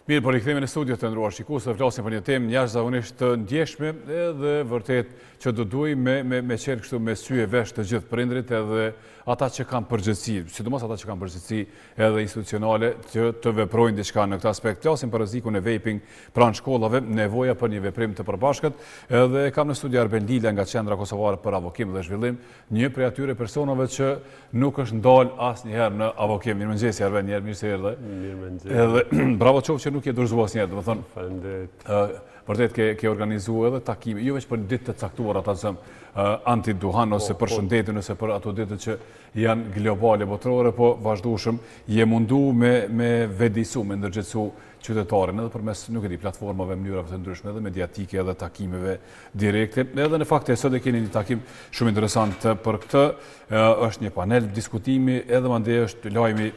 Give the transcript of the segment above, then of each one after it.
Mirë, por rikthehemi në studio të ndruar shikues, dhe flasim për një temë jashtëzakonisht të ndjeshme edhe vërtet që do duaj me qenë kështu me sy e vesh të gjithë prindrit edhe ata që kanë përgjegjësi, sidomos ata që kanë përgjegjësi edhe institucionale që të veprojnë diçka në këtë aspekt. Flasim për rrezikun e vaping pranë shkollave, nevoja për një veprim të përbashkët, edhe kam në studio Arben Lila nga Qendra Kosovare për Avokim dhe Zhvillim, një prej atyre personave që nuk është ndal asnjëherë në avokim. Mirëmëngjes Arben, mirë se erdhe. Mirëmëngjes. Edhe bravo qoftë që nuk je dorëzuar asnjëherë, domethënë. Faleminderit. Vërtet ke organizuar edhe takime, jo vetëm për ditë të caktuara ata që anti-duhan ose për shëndetin ose për ato ditë që janë globale botërore, po vazhdueshëm je mundu me vedisu, me ndërgjegjësu qytetarin edhe përmes, nuk e di, platformave, mënyrave të ndryshme edhe mediatike edhe takimeve direkte. Edhe në fakt sot e keni një takim shumë interesant për këtë, është një panel diskutimi edhe mandej është lajmi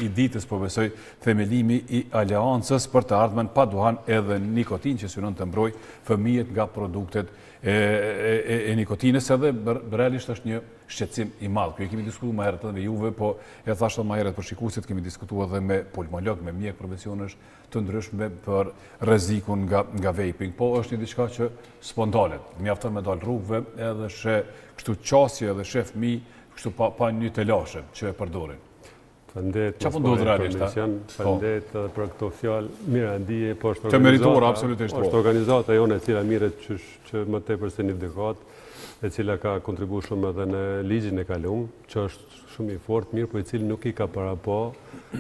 i ditës, po besoj, themelimi i aleancës për të ardhmen pa duhan edhe nikotin që synon të mbroj fëmijët nga produktet e nikotinës, edhe realisht është një shqetësim i madh. Kjo kemi diskutuar më herët edhe me juve, po e thashë më herët për shikuesit, kemi diskutuar edhe me pulmolog, me mjek profesionesh të ndryshme për rrezikun nga vaping. Po është një diçka që spontanet, mjafton me dal rrugëve edhe kështu qasje edhe shef fëmijë kështu pa një telashe që e përdorin. Faleminderit. Çfarë ndodh realisht? Faleminderit edhe për këto fjalë. Mirë, ndije po është të merituar absolutisht. Është organizata jone e cila mirret që më tepër se një dekadë, e cila ka kontribuar shumë edhe në ligjin e kaluar, që është shumë i fortë, mirë, po i cili nuk i ka parapo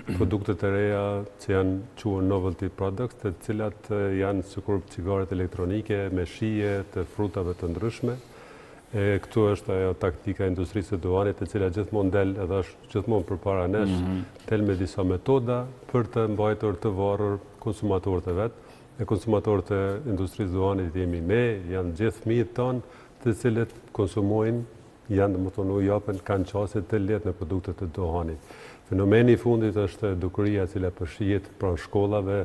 produktet e reja që janë quhen novelty products, të cilat janë sikur cigaret elektronike me shije të frutave të ndryshme. Këtu është ajo taktika e industrisë së duhanit, e cila gjithmonë del edhe është gjithmonë përpara nesh, del me disa metoda për të mbajtur të varur konsumatorët e vet. E konsumatorët e industrisë së duhanit jemi ne, janë gjithë fëmijët tonë, të cilët konsumojnë, janë domethënë u japën kanë qasje të lehtë në produktet të duhanit. Fenomeni i fundit është dukuria e cila përshihet pranë shkollave.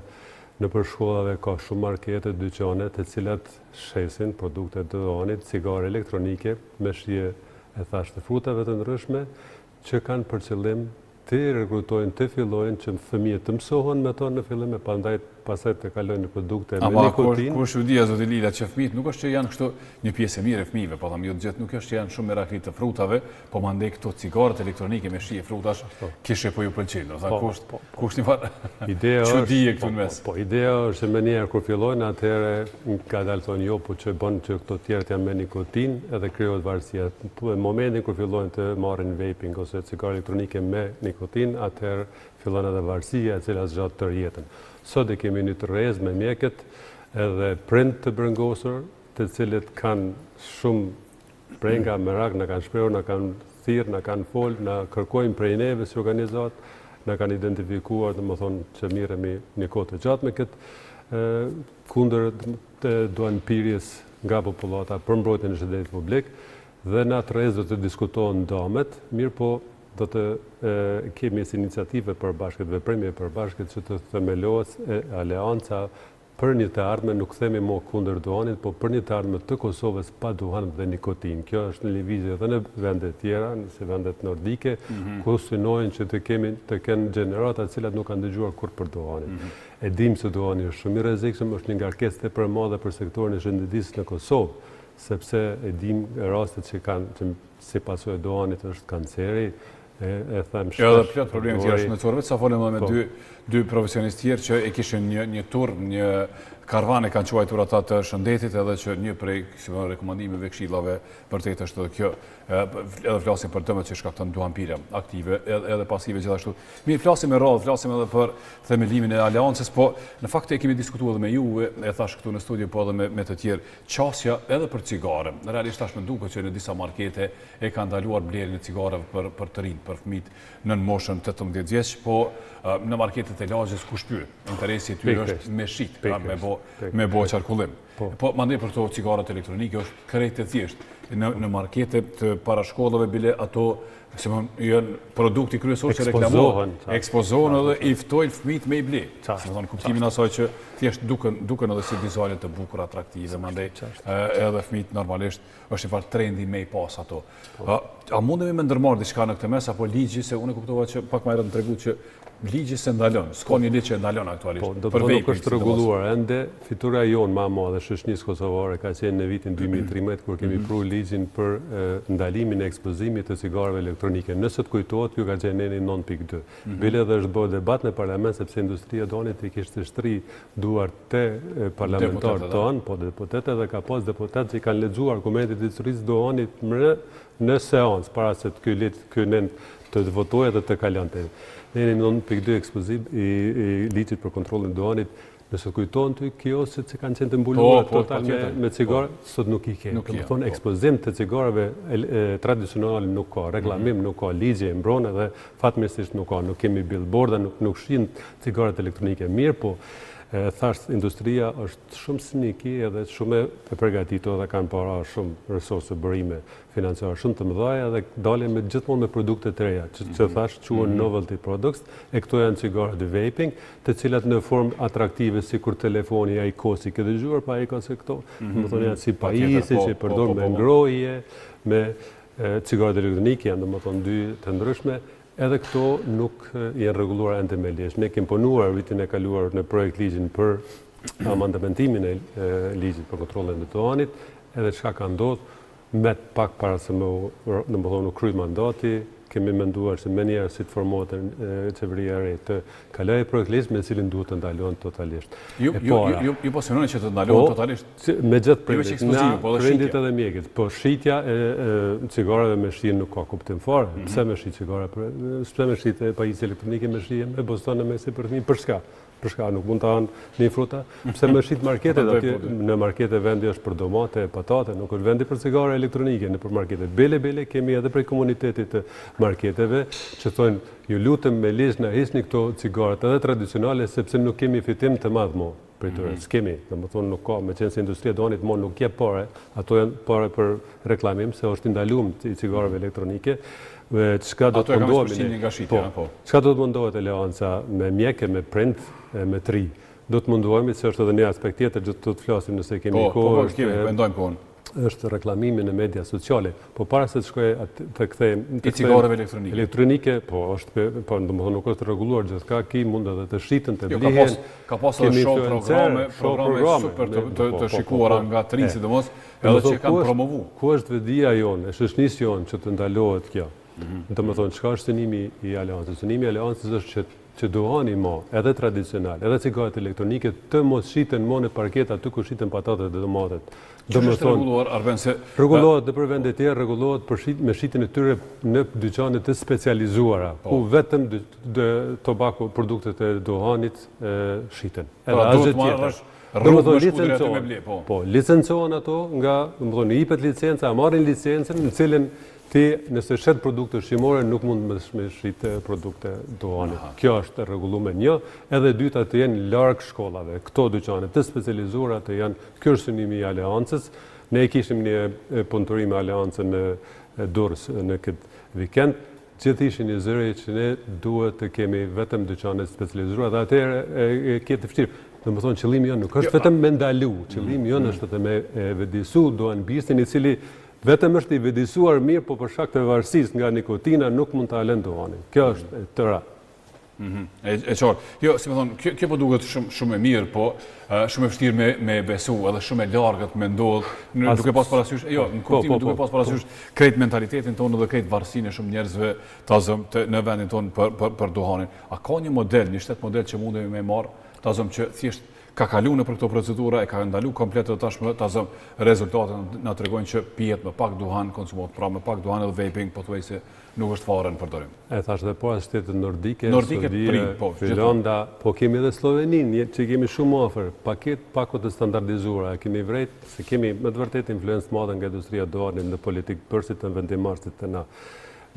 Nëpër shkollave ka shumë markete, dyqane, të cilat shesin produkte të duhanit, cigare elektronike me shije e thashë të frutave të ndryshme, që kanë për qëllim të rekrutojnë, të fillojnë që fëmijët të mësohen me to në fillim e pastaj të kalojnë në produkte me nikotinë. Ama kur dia zoti Lila që fëmijët nuk është që janë kështu një pjesë e mirë e fëmijëve, po them jo gjithë, nuk është që janë shumë meraklit të frutave, po mandej këto cigaret elektronike me shije frutash, kishe po ju pëlqejnë, do thënë kush një farë. Ideja çudie këtu në mes. Po ideja është më njëherë kur fillojnë atëherë ka dalë thonë jo, po që bën që këto tjerët janë me nikotinë edhe krijohet varësia. Në momentin kur fillojnë të marrin vaping ose cigare elektronike me nikotinë, atëherë fillon edhe varësia e cila zgjat tërë jetën. Sot e kemi një tërrez me mjekët edhe prind të brengosur, të cilët kanë shumë prenga, merak, na kanë shprehur, na kanë thirrë, na kanë folë, na kërkojnë prej neve si organizat, na kanë identifikuar, domethënë që miremi një kohë të gjatë me këtë kundër të duanpirjes nga popullata për mbrojtjen e shëndetit publik, dhe në atë rrezë do të diskutohen damet, mirë po do të kemi si iniciative përbashkët, veprime përbashkët që të themelohet aleanca për një të ardhme, nuk themi mo kundër duhanit, po për një të ardhme të Kosovës pa duhan dhe nikotin. Kjo është në lëvizje dhe në vendet tjera, si vendet nordike, ku synojnë që të kenë gjenerata cilat nuk kanë dëgjuar kur për duhanit. E dim se duhani është shumë i rrezikshëm, është një ngarkesë tepër e madhe për sektorin e shëndetësisë në Kosovë, sepse e dim rastet që si pasojë e duhanit është kanceri. Edhe plot probleme tjera shëndetësore, sa folëm edhe me dy profesionistë tjerë që e kishin një tur, një karvane kanë quajtur ata të shëndetit, edhe që një prej rekomandimeve këshillave vërtet është edhe kjo, edhe flasim për dëmet që shkakton duhanpirje aktive edhe pasive gjithashtu. Mirë, flasim me radhë, flasim edhe për themelimin e aleancës, po në fakt e kemi diskutuar edhe me juve, e thash këtu në studio, po edhe me të tjerë, qasja edhe për cigare. Realisht tash më duket që në disa markete e kanë ndaluar blerjen e cigareve për të rinj, për fëmijët në moshën 18 vjeç, po në marketet e lagjes ku shpyr. Interesi i tyre është me shit, me bo qarkullim. Po mandej për to cigaret elektronike është krejt e thjesht. Në marketet të parashkollave bile ato janë produkti kryesor që reklamohen, ekspozohen edhe i ftojnë fëmijët me i ble. Kuptimin asaj që thjesht duken edhe si dizajne të bukur, atraktive, mandej edhe fëmijët normalisht është një farë trendi me i pas ato. A mundemi me ndërmarrë diçka në këtë mes, apo ligji, se unë e kuptova që pak më herët më tregu që ligji se ndalon, s'ka një ligj që ndalon aktualisht. Po, do të nuk është rregulluar ende. Fitura jonë më e madhe shoqënisë kosovare ka qenë në vitin 2013 kur kemi pru ligjin për ndalimin e ekspozimit të cigareve elektronike. Nëse të kujtohet, ju ka qenë neni 9.2. Bile edhe është bërë debat në parlament sepse industria donit i kishte shtri duar të parlamentarët tonë, po deputetë dhe ka pas deputetë që kanë lexuar argumentet e historisë donit në seancë para se ky nen të votojë dhe të kalonte. Neni 9.2 ekspozim i ligjit për kontrollin e duanit, nëse kujton ty kjo se kanë qenë të mbuluar total me cigare, sot nuk i ke. Do të thonë ekspozim të cigareve tradicionale nuk ka, reglamim nuk ka, ligje e mbron edhe fatmirësisht nuk ka, nuk kemi billboarda, nuk shihen cigaret elektronike mirë, po thashë industria është shumë siniki edhe shumë e përgatitur dhe kanë para shumë resurse bërime financiare shumë të mëdha dhe dalin gjithmonë me produkte të reja, që thashë quhen novelty products, e këto janë cigaret de vaping, të cilat në formë atraktive si kur telefoni Aikosi, ke dëgjuar pa Aikosi se këto, më thonë janë si pajisi që përdor me ngrohje, me cigaret elektronike, janë dhe më thonë dy të ndryshme. Edhe këto nuk janë rregulluar ende me ligj. Ne kemi punuar vitin e kaluar në projekt ligjin për amandamentimin e ligjit për kontrollin e duanit, edhe çka ka ndodhur me pak para se u krye mandati, kemi menduar se më njëherë si të formohet qeveria e re të kalojë projekt ligj me cilin duhet të ndalohen totalisht. Ju poziciononi që të ndalohen totalisht? Me gjithë prindit edhe mjekit. Po shitja e cigareve me shi nuk ka kuptim fare. Pse me shi cigare? Pse me shi pajisje elektronike me shi me bostone me si për fëmijë? Për shka? Për shka nuk mund të hanë një fruta? Pse me shit marketet? Në markete vendi është për domate, patate, nuk është vendi për cigare elektronike në për marketet. Bele kemi edhe prej komunitetit të marketeve që thonë ju lutem me ligj na hisni këto cigaret edhe tradicionale sepse nuk kemi fitim të madh më për tyre. S'kemi, domethënë nuk ka, meqense se industria e donit më nuk jep parë, ato janë parë për reklamim se është ndaluar i cigareve elektronike. Çka do të mundohemi? Çka do të mundohet aleanca me mjekë, me prind, me tri? Do të mundohemi se është edhe një aspekt tjetër që do të flasim nëse kemi kohë. Mendojmë kohën. Është reklamimi në media sociale, po para se të shkoj të kthejmë i cigareve elektronike, po është domethënë nuk është rregulluar gjithçka, ki mund edhe të shiten, të blihen. Ka pasur shumë programe super të shikuara nga tri sidomos, edhe që kanë promovu. Ku është vedia jonë, e shoqënisë jonë që të ndalohet kjo? Domethënë çka është synimi i aleancës? Synimi i aleancës është që duhani mo, edhe tradicional, edhe cigaret elektronike, të mos shiten mo në parketa aty ku shiten patatet dhe domatet. Që është rregulluar, Arben, se... Rregullohet dhe për vende tjerë, rregullohet me shitjen e tyre në dyqane të specializuara, ku vetëm tobako, produktet e duhanit shiten. Edhe asgjë tjetër. Po, licencohen ato nga, i jepet licenca, marrin licencën në cilën ti nëse shet produkte shimore nuk mund me shite produkte duhanit. Kjo është rregulluar një, edhe dyta të jenë larg shkollave. Këto dyqane të specializuara të janë ky është synimi i aleancës. Ne kishim një punëtorim me aleancën në Durrës në këtë vikend. Gjithë ishin një zëri që ne duhet të kemi vetëm dyqane specializuara dhe atëherë ke të vështirë. Domethënë qëllimi jonë nuk është vetëm me ndalu, qëllimi jonë është edhe me vedisu duanbistin i cili vetëm është i vedisuar mirë, po për shkak të varësisë nga nikotina nuk mund ta lënë duanin. Kjo është e tëra. E qartë. Jo, si më thonë, kjo po duket shumë e mirë, po shumë e vështirë me besu, edhe shumë e largët me ndodhë, duke pas parasysh, jo, në kuptimin duke pas parasysh krejt mentalitetin tonë dhe krejt varësinë e shumë njerëzve në vendin tonë për duhanin. A ka një model, një shtet model që mundemi me marë, që thjesht ka kalu në për këto procedura, e ka ndalu komplet të tashmë, rezultatët nga të regojnë që pijet me pak duhan, konsumohet pra me pak duhan edhe vaping, po të vej se nuk është fare në përdorim. E thash dhe po as shtetet nordike, Finlanda, po kemi edhe Slovenin, që kemi shumë ofër, pakot të standardizuara, kemi vrejt, se kemi me të vërtet influencë madhe nga industria duhanit në politikë përsit të vendimarsit të na.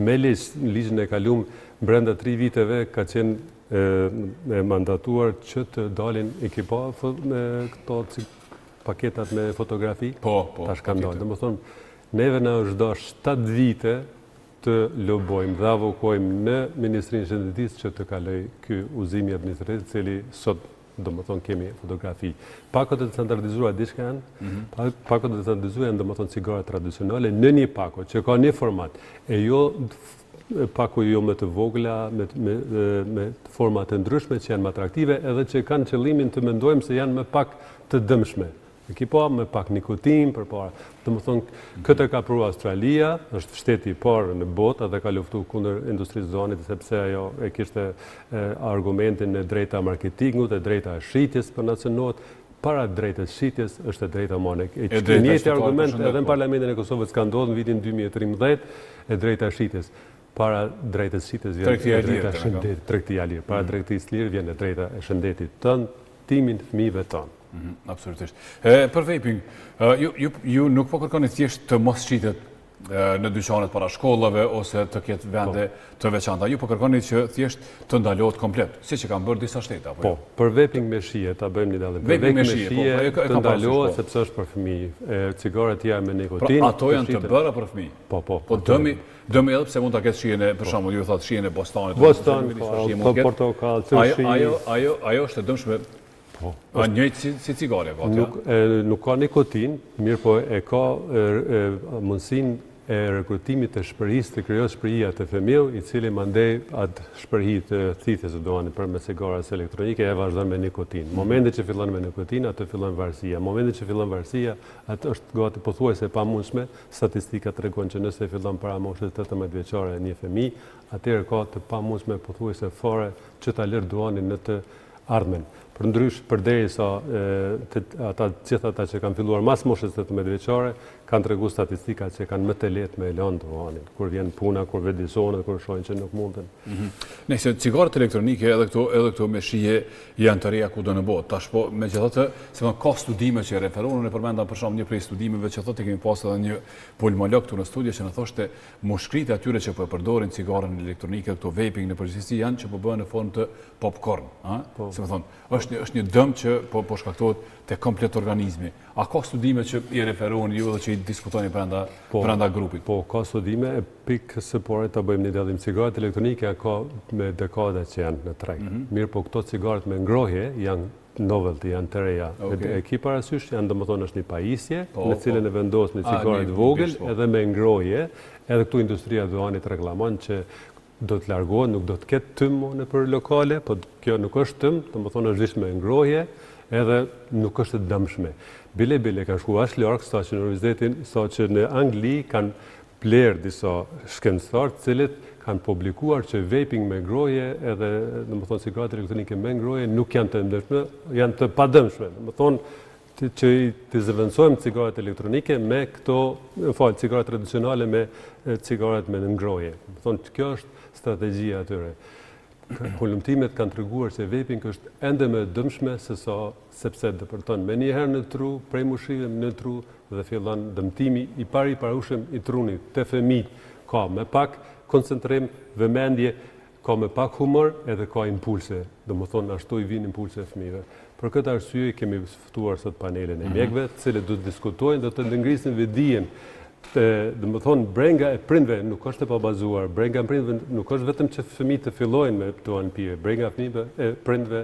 Me ligjën e kalum, brenda 3 viteve ka qenë mandatuar që të dalin ekipa me këto paketat me fotografi. Tash kanë dalë. Domethënë, neve na është dashur 7 vite të lobojmë dhe avokojmë në Ministrinë e Shëndetësisë që të kaloj ky udhëzim administrativ, i cili sot domethënë kemi fotografi. Pakot e standardizuara diçka janë, pakot e standardizuara janë domethënë cigare tradicionale në një pako që ka një format e jo paku jo më të vogla, me forma të ndryshme që janë më atraktive edhe që kanë qëllimin të mendojmë se janë më pak të dëmshme. Ekipa me pak nikotin përpara. Domethënë këtë ka provuar Australia, është shteti i parë në botë dhe ka luftuar kundër industrisë zonit sepse ajo e kishte argumentin e drejta marketingut, e drejta e shitjes për nacionot. Para drejtës shitjes është e drejta mone. E njëjti argument edhe në Parlamentin e Kosovës ka ndodhur në vitin 2013 e drejta e shitjes. Para drejtës shitjes vjen drejta e shëndetit, tregtia e lirë. Para drejtësisë lirë vjen drejta e shëndetit tënd, timin, fëmijëve tonë. Absolutisht. Për vaping, ju nuk po kërkoni thjesht të mos shitet në dyqanet para shkollave ose të ketë vende të veçanta. Ju po kërkoni që thjesht të ndalohet komplet, siç e kanë bërë disa shtete apo jo? Po, për vaping me shije, ta bëjmë një dallim. Vaping me shije të ndalohet sepse është për fëmijë. Cigaret tjera me nikotinë. Pra ato janë të bëra për fëmijë. Po. Po dëmi edhe pse mund ta ketë shijen e, për shembull, ju thatë shijen e Bostonit. Boston, portokall, ajo është e dëmshme. A njëjtë si cigare ka? Nuk ka nikotin, mirë po e ka mundësinë e rekrutimit të shpërhisë të krijojë shpërhija të fëmijë, i cili mandej atë shpërhi të thithjes së duanit përmes cigares elektronike e vazhdon me nikotin. Momentin që fillon me nikotin, atë fillon varësia. Momentin që fillon varësia, atë është gati pothuajse e pamundshme. Statistikat tregojnë që nëse fillon para moshës 18 vjeçare një fëmijë, atëherë ka të pamundshme pothuajse fare që ta lërë duanin në të ardhmen. Përndrysh, përderisa gjithë ata që kanë filluar mas moshës 18 vjeçare, kanë treguar statistika që kanë më të lehtë me lënë duanin, kur vjen puna, kur vedisohen, kur shohin që nuk munden. Nëse cigaret elektronike edhe këto me shije janë të reja kudo në botë. Tash po, megjithatë, se ka studime që referohen, ne përmenda për shembull një prej studimeve që thotë kemi pasur edhe një pulmolog këtu në studio që na thoshte mushkrit e atyre që po e përdorin cigaren elektronike, këto vaping në përgjithësi janë që po bëhen në formë të popcorn, se më thonë, është një dëm që po shkaktohet te komplet organizmi. A ka studime që i referohen ju dhe që i diskutoni brenda grupit? Po, ka studime e pikë së pore ta bëjmë një dallim. Cigaret elektronike ka me dekada që janë në treg. Mirë, po këto cigaret me ngrohje janë novelty, janë të reja. E ki parasysh janë domethënë është një pajisje në cilën e vendos një cigaret vogël edhe me ngrohje, edhe këtu industria e duanit reklamon që do të largohet, nuk do të ketë tym në për lokale, po kjo nuk është tym, domethënë është vetëm me ngrohje, edhe nuk është të dëmshme. Bile kanë shkuar aq larg sa që në universitetin, sa që në Angli kanë bler disa shkencëtar të cilët kanë publikuar që vaping me ngrohje edhe domethënë cigaret elektronike me ngrohje nuk janë të dëmshme, janë të padëmshme. Domethënë që të zëvendësojmë cigaret elektronike me këto, cigaret tradicionale me cigaret me ngrohje. Domethënë kjo është strategjia atyre. Hulumtimet kanë treguar se vaping është ende më dëmshme sepse dëpërton me njëherë në tru, prej mushive në tru dhe fillon dëmtimi i parushëm i trunit të fëmijët. Ka me pak koncentrim, vëmendje, ka me pak humor edhe ka impulse. Domethënë ashtu i vinë impulse fëmijëve. Për këtë arsye kemi ftuar sot panelin e mjekëve, të cilët do të diskutojnë, do të ngrisin vedijen. Domethënë brenga e prindve nuk është e pabazuar, brenga e prindve nuk është vetëm që fëmijët të fillojnë me duan pije, brenga e prindve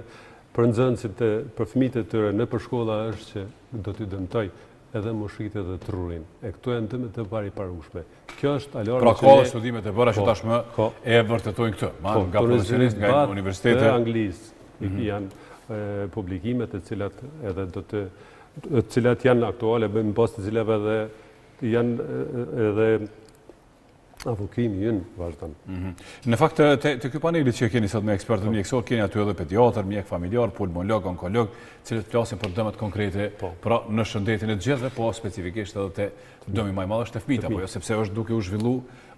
për nxënësit për fëmijët e tyre në shkolla është që do t'u dëmtoj edhe moshrit edhe trurin. E këto janë dëmet të parushme. Kjo është alarm. Pra ka studimet e bëra që tashmë e vërtetojnë këtë, nga profesionistë, nga universitete anglisë janë publikimet të cilat edhe të cilat janë aktuale, bëjmë pas të cilave edhe janë edhe avokimi jënë vazhdan. Në fakt, të ky paneli që keni sot me ekspertët mjekësor, keni aty edhe pediatër, mjek familjar, pulmolog, onkolog, cilët flasin për dëmet konkrete, pra në shëndetin e të gjithëve, po specifikisht edhe te dëmi më i madh është te fëmijët, apo jo, sepse është duke u zhvillu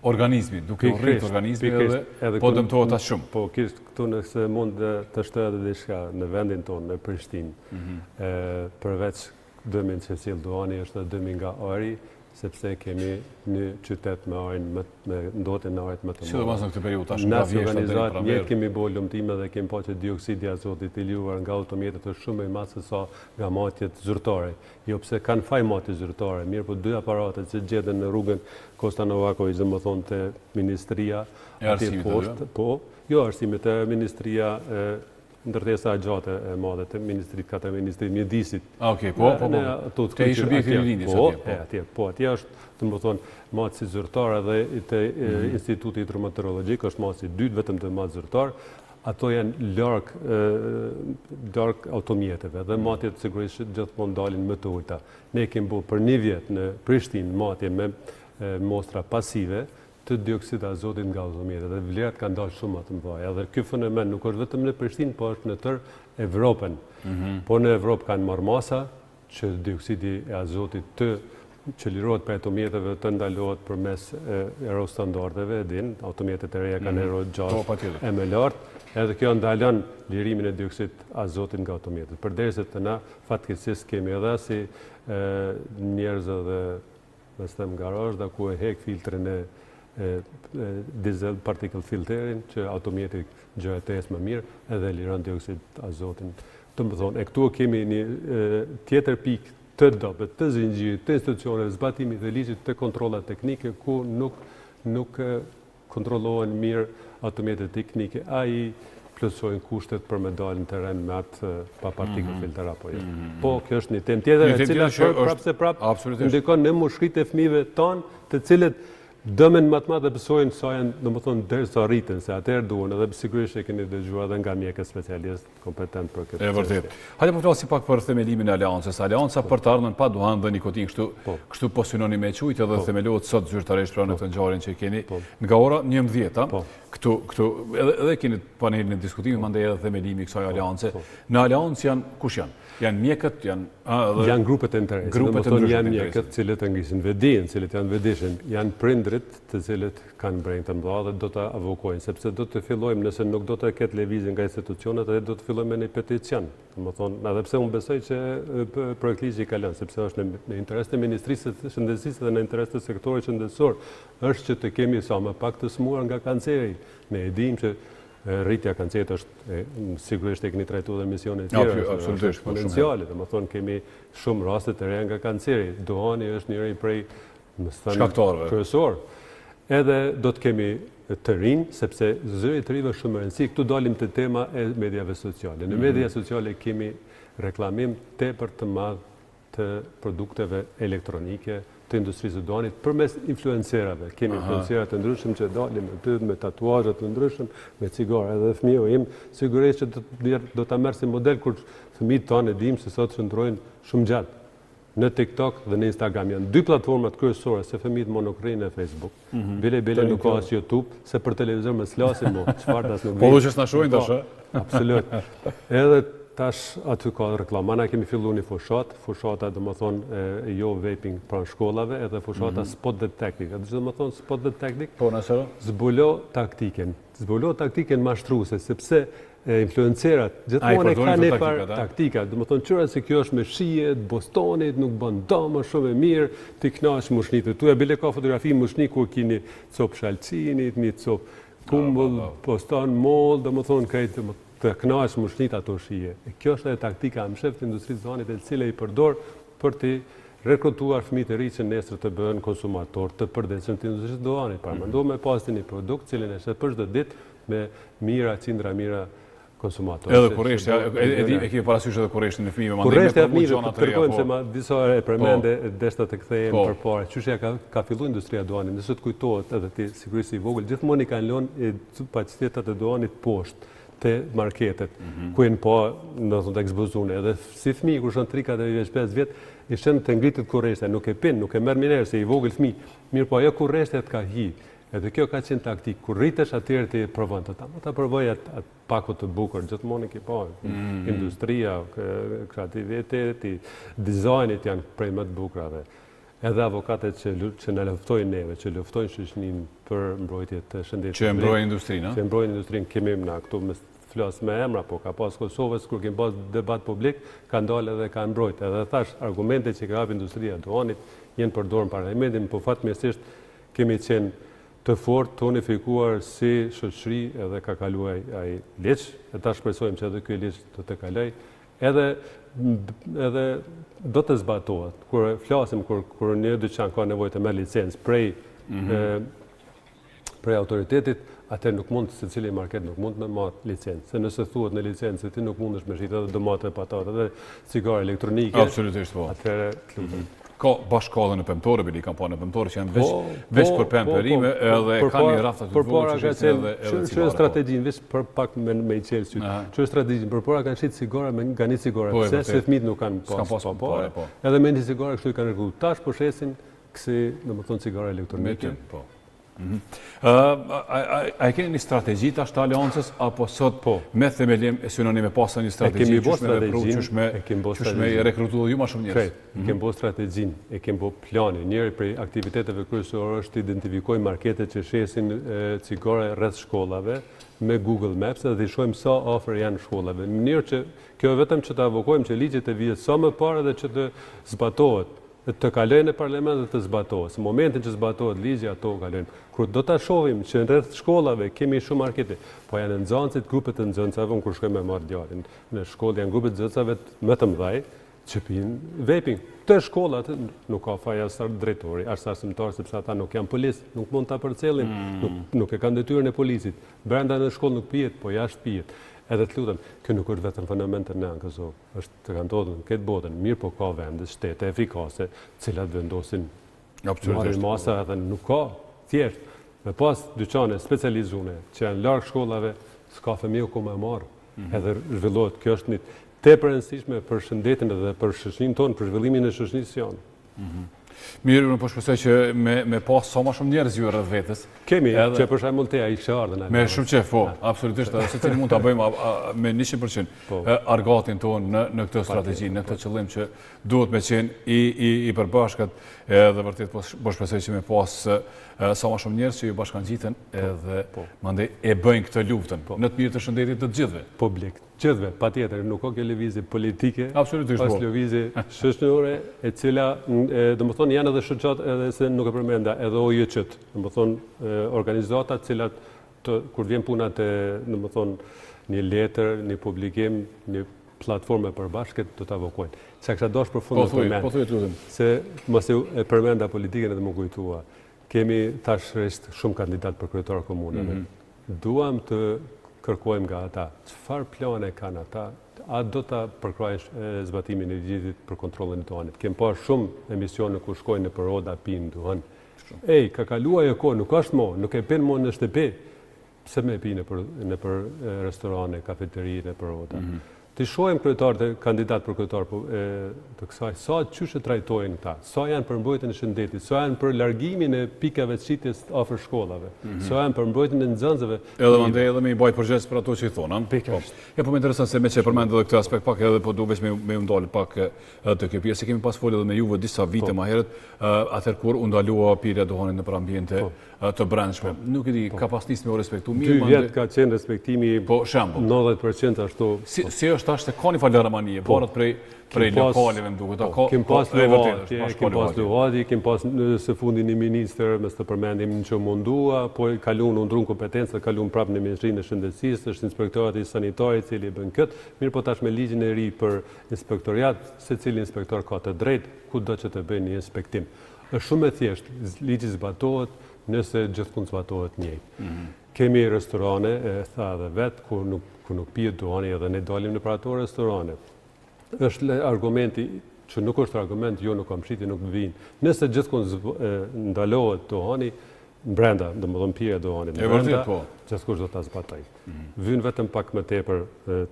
organizmi, duke u rrit organizmi edhe po dëmtohet as shumë. Po këtu nëse mund të shtoj edhe diçka në vendin tonë, në Prishtinë, përveç dëmin që sjell duani është dëmi nga ari, sepse kemi një qytet me arin, me ndotën në arit më të mëdha. Sidomos në këtë periudhë tash nga vjeshta deri në pranverë. Ne kemi bërë lumtime dhe kemi pasur që dioksidi i azotit i liruar nga automjetet është shumë më i madh se sa nga matjet zyrtare. Jo pse kanë faj matjet zyrtare, mirë po dy aparatet që gjeten në rrugën Kosta Novaković, domethënë te ministria e arsimit, po, jo arsimit, te ministria ndërtesa gjatë e madhe të ministrit, katër ministrit mjedisit. Okej, po. Te ishë bjekti në lindjes atje. Po, atje është, të më thonë, matë si zyrtar edhe të Instituti Hidrometeorologjik, është matë si dytë vetëm të matë zyrtar, ato janë larg automjeteve dhe matjet sigurisht gjithmonë dalin më të ulta. Ne kemi bërë për 1 vjet në Prishtinë matje me mostra pasive të dioksid azotit nga automjetet dhe vlerat kanë dalë shumë të mëdha. Edhe ky fenomen nuk është vetëm në Prishtinë, po është në tërë Evropën. Po në Evropë kanë marrë masa që dioksidi e azotit që lirohet për automjeteve të ndalohet përmes eurostandardeve, automjetet e reja kanë euro 6 e më lartë, edhe kjo ndalon lirimin e dioksid azotit nga automjetet. Përderisa të na fatkeqësisht kemi edhe si njerëz edhe me stem garazh da ku e hek filtrin e diesel particle filterin që automjeti gjëhetes më mirë edhe liron dioksid azotin. Të më thonë, këtu kemi një tjetër pikë të dobët, të zinxhirit, të institucioneve, zbatimit dhe ligjit të kontrolla teknike ku nuk kontrollohen mirë automjetet teknike, ai plotësojnë kushtet për me dalë në teren me atë pa partikëll filter apo jo. Po, kjo është një temë tjetër e cila prapë ndikon në mushkrit e fëmijëve tanë, të cilët dëmen më të madh besojnë sa janë, domethënë derisa rriten, se atëherë duhen, edhe sigurisht e keni dëgjuar edhe nga mjekët specialist kompetent për këtë. E vërtet. Hajde po flasim pak për themelimin e aleancës. Aleanca për të ardhmen pa duhan dhe nikotin kështu po synoni me qujtë edhe themelohet sot zyrtarisht pra në këtë ngjarjen që keni nga ora 11. Këtu edhe keni panelin e diskutimit, mandej edhe themelimi i kësaj aleance. Në aleancë janë kush janë? Janë mjekët, janë grupet e interesit, janë mjekët cilët e ngrisin vedin, cilët janë vedishëm, janë prindrit të cilët kanë breng të mëdha dhe do të avokojnë, sepse do të fillojmë, nëse nuk do të ketë lëvizje nga institucionet, edhe do të fillojmë me një peticion. Më thonë, edhe pse unë besoj që projekt ligji ka lënë, sepse është në interes të Ministrisë së Shëndetësisë dhe në interes të sektorit shëndetësor, është që të kemi sa më pak të smuar nga kanceri. Ne e dimë që rritja kancerit është, sigurisht e keni trajtuar dhe misionet tjera, është eksponenciale, dhe më thonë kemi shumë raste të reja nga kanceri. Dohani është njëri prej shkaktarëve kryesor. Edhe do të kemi të rinj, sepse zëri të rive shumë rëndësi. Këtu dalim të tema e mediave sociale. Në media sociale kemi reklamim tepër të madh të produkteve elektronike, të industrisë së duanit përmes influencerave. Kemi influencerat të ndryshëm që dalin me tatuazhe të ndryshëm, me cigare. Edhe fëmijët im sigurisht që do ta merr si model kur fëmijët tanë dim se sot shndrojnë shumë gjatë. Në TikTok dhe në Instagram janë 2 platformat kryesore se fëmijët monokrin në Facebook. Bile nuk ka as YouTube, se për televizor më s'lasim mo, çfarë tas nuk. Po që s'na shohin tash. Absolut. Edhe tash aty ka reklam. Mana kemi filluar një fushata domethënë jo vaping pranë shkollave, edhe fushata spot detecting. A do të thonë spot detecting? Po nëse zbulo taktiken mashtruese, sepse influencerat gjithmonë kanë një farë taktika. Domethënë qëra se kjo është me shije, Bostonit, nuk bën dëm, shumë e mirë, ti kënaq mushnit. Tu e bile ka fotografi mushnik ku keni cop shalcinit, një cop kumbull, poston moll, domethënë këtë të kënaq mushnit ato shije. Kjo është edhe taktika e shefit të industrisë së duanit, e cila i përdor për të rekrutuar fëmijë të ri që nesër të bëhen konsumator të përditshëm të industrisë së duanit. Pra mendoj me pas një produkt cilin e shet për çdo ditë me qindra mira konsumator. Edhe kurreshti, e kemi parasysh edhe kurreshtin e fëmijëve, kurreshti e fëmijëve, kërkojmë se ma disa e përmende deshta të kthehen përpara. Qyshja ka filluar industria e duanit, nëse të kujtohet edhe ti sigurisht i vogël, gjithmonë i kanë lënë kapacitetat e duanit poshtë te marketet, ku janë po të ekspozuar. Edhe si fëmijë kur shon 3-4 vjet, i shën të ngritet kurreshtia, nuk e pin, nuk e merr mirë se i vogël fëmijë. Mirë po ajo kurreshtia të ka hi. Edhe kjo ka qenë taktik. Kur rritesh atëherë ti provon ta provoj atë pakut të bukur, gjithmonë ke pa. Industria, kreativiteti, dizajnit janë prej më të bukurave. Edhe avokatët që na luftojnë neve, që luftojnë shoqërinë për mbrojtje të shëndetit. Që mbrojnë industrinë, Që mbrojnë industrinë, kemi na këtu me flas me emra, po ka pas Kosovës kur kemi pas debat publik, kanë dalë edhe kanë mbrojtë. Edhe thash argumentet që ka hap industria e duanit janë përdorur në parlamentin, po fatmirësisht kemi qenë të fort, të unifikuar si shoqëri edhe ka kaluar ai ligj, e ta shpresojmë që edhe ky ligj do të kaloj. Edhe do të zbatohet. Kur flasim kur një dyqan ka nevojë të merr licencë prej prej autoritetit, atëherë nuk mund secili market nuk mund me marrë licencë. Se nëse thuhet në licencë se ti nuk mundesh me shitë edhe domate patate edhe cigare elektronike. Absolutisht po. Atëherë lutem. Ka bashkallën e pemtore, bili kampanë pemtore që janë veç për pemperime edhe ka një rafta të vogël që është edhe cigare. Çfarë strategjinë veç për pak me i çel syt. Çfarë strategjinë përpara kanë shit cigare me nga një cigare, pse se fëmijët nuk kanë pas po. Edhe me një cigare kështu i kanë rregulluar. Tash po shesin kësi, domethënë cigare elektronike. Po. A keni një strategji tash të aleancës, apo sot me themelim e synoni me pasë një strategji qysh me rekrutu ju ma shumë njërës? E kemi bo strategjin, e kemi bo planin. Njëri prej aktiviteteve kryesore është të identifikoj marketet që shesin cigare rreth shkollave me Google Maps dhe të shojmë sa ofër janë shkollave. Në mënyrë që kjo vetëm që të avokojmë që ligjet e vijet sa më parë dhe që të zbatohet, të kalojnë në parlament dhe të zbatohet. Në momentin që zbatohet ligji, ato kalojnë. Kur do ta shohim që rreth shkollave kemi shumë markete, po janë nxënësit, grupet e nxënësave, kur shkojmë me marr djalin. Në shkollë janë grupet e nxënësave më të mëdhaj që pinë vaping. Të shkollat nuk ka faj as drejtori, as arsimtar, sepse ata nuk janë polis, nuk mund ta përcjellin, nuk e kanë detyrën e polisit. Brenda në shkollë nuk pihet, po jashtë pihet. Edhe të lutem, kjo nuk është vetëm fenomen të ne në Kosovë, është të ka ndodhur në këtë botën, mirë po ka vende, shtete efikase, cilat vendosin marrin masa edhe nuk ka thjesht. Me pas dyqane specializuar që janë larg shkollave, s'ka fëmijë ku më marr. Edhe zhvillohet, kjo është një tepër e rëndësishme për shëndetin edhe për shoqërinë tonë, për zhvillimin e shoqërisë jonë. Mirë, unë po shpresoj që me pas sa më shumë njerëz ju rreth vetes. Kemi, që për shembull te ai kishte ardhur. Me shumë qef, po, absolutisht, edhe secili mund ta bëjmë me 100% argatin tonë në këtë strategji, në këtë qëllim që duhet me qenë i përbashkët, edhe vërtet po shpresoj që me pas sa më shumë njerëz që ju bashkangjiten edhe mandej e bëjnë këtë luftën në të mirë të shëndetit të gjithëve. Publik. Gjithve, pa tjetër, nuk ka kjo lëvizje politike, pas lëvizje shoqërore, e cila, do më thonë, janë edhe shoqat edhe se nuk e përmenda, edhe OJQ-t, do më thonë, organizatat cilat, kur vjen punat e, do më thonë, një letër, një publikim, një platforme përbashkët, do të avokojnë. Që kësha dosh për fundë të përmenda, se mëse e përmenda politike në të më kujtua, kemi tash resht shumë kandidat për kryetar komunave. Duam të kërkojmë nga ata, çfarë plane kanë ata, a do ta përkrajnë zbatimin e ligjit për kontrollin e duhanit. Kem parë shumë emisione ku shkojnë nëpër roda pinë duhan. Ej, ka kaluar ajo kohë, nuk është më, nuk e pinë më në shtëpi. Pse më pinë nëpër restorane, kafeteri, nëpër roda. Të shohim kryetarët, kandidat për kryetar të kësaj, sa çysh e trajtojnë këta, sa janë për mbrojtjen e shëndetit, sa janë për largimin e pikave të shitjes afër shkollave, sa janë për mbrojtjen e nxënësve. Edhe mandej edhe me i bajt përgjegjës për ato që i thonë. Ja, po më intereson se me që përmend edhe këtë aspekt pak edhe po duhet me u ndalë pak të kjo pjesë. Kemi pas folur edhe me juve disa vite më herët, atëherë kur u ndalua pirja e duhanit nëpër ambiente të brendshme. Nuk e di, ka pas nisë me u respektu mirë. 2 vjet ka qenë respektimi 90% ashtu. Si është tash se ka një falë Ramanie, varet prej lokaleve më duket. Kim pas luhati, kim pas së fundi një ministër, mes të përmendim që mundua, po kalun undrun kompetencë, kalun prapë në Ministrinë e Shëndetësisë, është inspektorati sanitar i cili bën këtë, mirë po tash me ligjin e ri për inspektoriat, secili inspektor ka të drejtë kudo që të bëjë një inspektim. Është shumë e thjeshtë, ligji zbatohet nëse gjithkund zbatohet njëjtë. Kemi restorane, e tha edhe vetë, ku nuk pihet duhani edhe ne dalim në ato restorane. Është argumenti që nuk është argument, jo nuk kam shiti, nuk vinë. Nëse gjithkund ndalohet duhani, brenda, do më dhëmë pirja duhani brenda, gjithkush do ta zbatoj. Vynë vetëm pak më tepër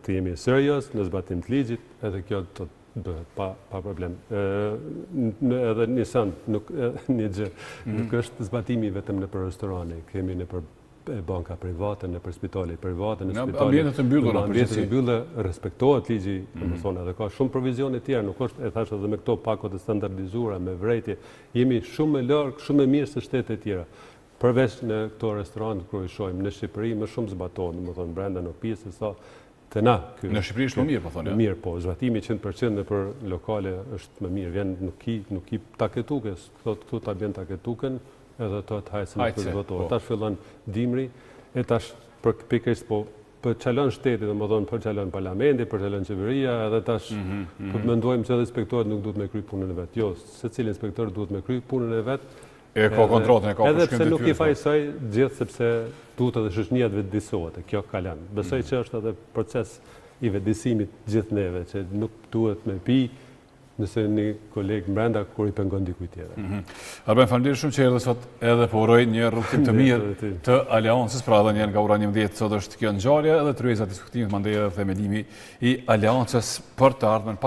të jemi serios në zbatim të ligjit, edhe kjo do bëhet pa problem. Edhe një send, një gjë, nuk është zbatimi vetëm në për restorane, kemi në për banka private, në për spitale private, në spitale... Ambientet e mbyllura, ambientet e mbyllura, respektohet ligji, më thonë, edhe ka shumë provizione tjera, nuk është, e thashë edhe me këto pakot e standardizuara, me vrejtje, jemi shumë e larg, shumë e mirë se shtete tjera. Përveç në këto restorante kur i shohim në Shqipëri, më shumë zbatohet, më thonë, brenda në pjesë sa të na. Në Shqipëri është më mirë, po thonë. Mirë, po, zbatimi 100% në për lokale është më mirë, vjen nuk i taketukës, këtu ta bjen taketukën, edhe të hajse në përzvotorë. Tash fillon dimri, e tash pikërisht po për çalon shteti, dhe më thonë për çalon parlamenti, për çalon qeveria, edhe tash po mendojmë që edhe inspektorët nuk duhet me kry punën e vetë. Jo, secili inspektor duhet me kry punën e vetë, E ka kontrolën, e ka edhe përshkrim pse nuk i detyrës. fajsoj gjithë sepse duhet edhe shoqënia të vetëdijsohet, kjo kalan. Besoj që është edhe proces i vetëdijsimit gjithë neve, që nuk duhet me pi nëse një koleg brenda kur i pengon dikujt tjetër. Arben, faleminderit shumë që erdhe sot edhe po uroj një rrugtim të mirë të aleancës, pra edhe një nga ora 11 sot është kjo ngjarje edhe tryeza diskutimit mandej edhe themelimi i aleancës për të ardhmen.